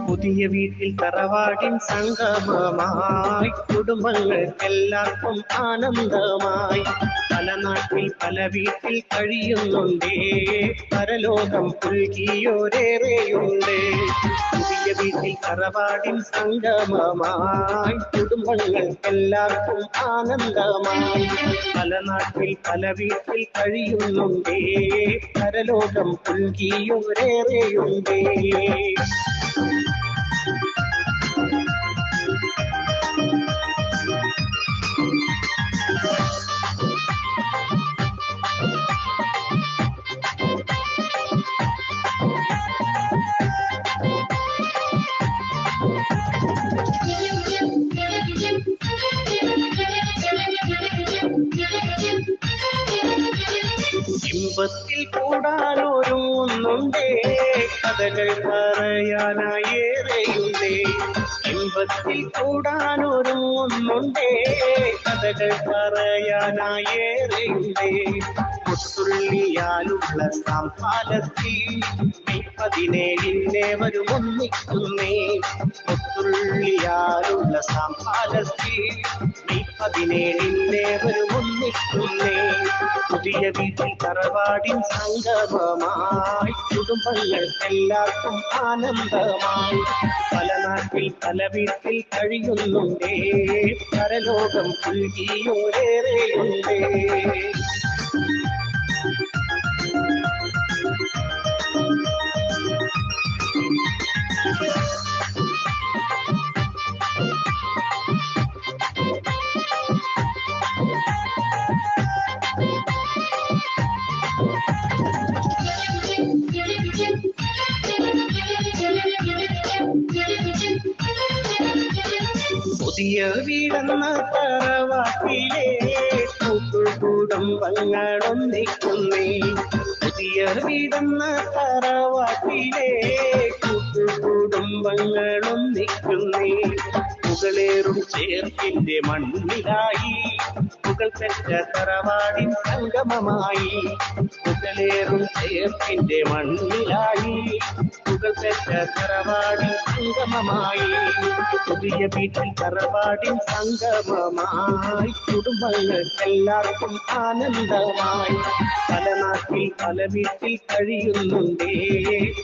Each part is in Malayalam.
പുതിയ വീട്ടിൽ തറവാടിൻ സംഗമമായി കുടുംബങ്ങൾക്കെല്ലാവർക്കും ആനന്ദമായി. പല നാട്ടിൽ പല വീട്ടിൽ കഴിയുന്നുണ്ടേ, പരലോകം പുൽകിയോരേറെയുണ്ട്. പുതിയ വീട്ടിൽ തറവാടിൻ സംഗമമായി കുടുംബങ്ങൾക്കെല്ലാവർക്കും ആനന്ദമായി. പല നാട്ടിൽ പല വീട്ടിൽ കഴിയുന്നുണ്ടേ, പരലോകം പുൽകിയോരേറെയുണ്ടേ. ഇമ്പത്തിൽ കൂടാനൊരുങ്ങുന്നുണ്ടേ, കഥകൾ പറയാനായേറെയുണ്ടേ. ഇമ്പത്തിൽ കൂടാനൊരുങ്ങുന്നുണ്ടേ, കഥകൾ പറയാനായേറെയുണ്ടേ. മുത്തുള്ളിയാലുള്ള സാംപാലത്തിൽ മെയ് 17 വരുമൊന്നിക്കുന്നേ. മുത്തുള്ളിയാലുള്ള സാംപാലത്തിൽ മെയ് 17 വരുമൊന്നിക്കുന്നേ. പുതിയ വീട്ടിൽ തറവാടിൻ സംഗമമായി കുടുംബങ്ങൾക്കെല്ലാവർക്കും ആനന്ദമായി. പല നാട്ടിൽ പല വീട്ടിൽ കഴിയുന്നുണ്ടേ, പരലോകം പുൽകിയോരേറെയുണ്ടേ. പുതിയ വീടെന്ന തറവാട്ടിലെ കുടുംബങ്ങളൊന്നിക്കുന്നേ. പുതിയ വീടെന്ന തറവാട്ടിലെ കുടുംബങ്ങളൊന്നിക്കുന്നേ. പുകളേറും ചേർപ്പിന്റെ മണ്ണിലായി പുകൾ പെറ്റ തറവാടിൻ സംഗമമായി. പുകളേറും ചേർപ്പിന്റെ മണ്ണിലായി പുകൾ പെറ്റ തറവാടിൻ സംഗമമായി. പുതിയ വീട്ടിൽ തറവാടിൻ സംഗമമായി കുടുംബങ്ങൾക്കെല്ലാവർക്കും ആനന്ദമായി. പല നാട്ടിൽ പല വീട്ടിൽ കഴിയുന്നുണ്ടേ,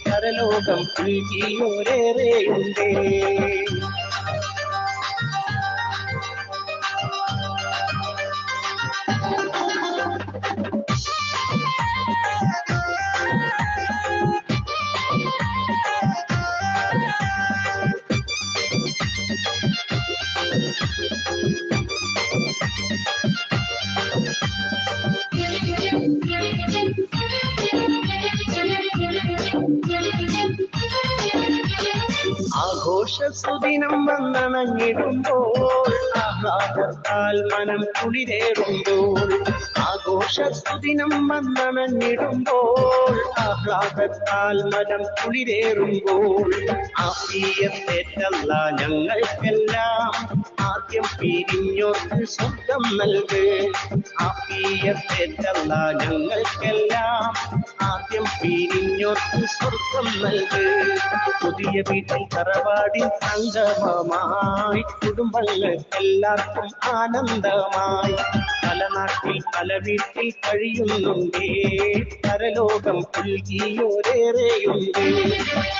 പരലോകം പുൽകിയോരേറെയുണ്ടേ. ആഘോഷ സുദിനം വന്നണഞ്ഞിടുമ്പോൾ ആഹ്ലാദത്താൽ മനം കുളിരേറുമ്പോൾ. ആഘോഷ സുദിനം വന്നണഞ്ഞിടുമ്പോൾ ആഹ്ലാദത്താൽ മനം കുളിരേറുമ്പോൾ. ആഫിയത്തേറ്റല്ല ഞങ്ങൾക്കെല്ലാം ആദ്യം പിരിഞ്ഞോർക്ക് സ്വർഗം നൽക്. ആഫിയത്തേറ്റല്ല ഞങ്ങൾക്കെല്ലാം ആദ്യം പിരിഞ്ഞോർക്ക് സ്വർഗം നൽക്. പുതിയ വീട്ടിൽ തറവാടിൻ സംഗമമായി കുടുംബങ്ങൾക്കെല്ലാവർക്കും ആനന്ദമായി. പല നാട്ടിൽ പല വീട്ടിൽ കഴിയുന്നുണ്ടേ, പരലോകം പുൽകിയോരേറെയുണ്ടേ.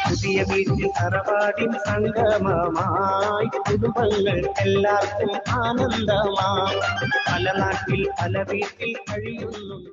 പുതിയ വീട്ടിൽ തറവാടിൻ സംഗമമായി കുടുംബങ്ങൾക്കെല്ലാവർക്കും ആനന്ദമായി. പല നാട്ടിൽ പല വീട്ടിൽ കഴിയുന്നുണ്ട്.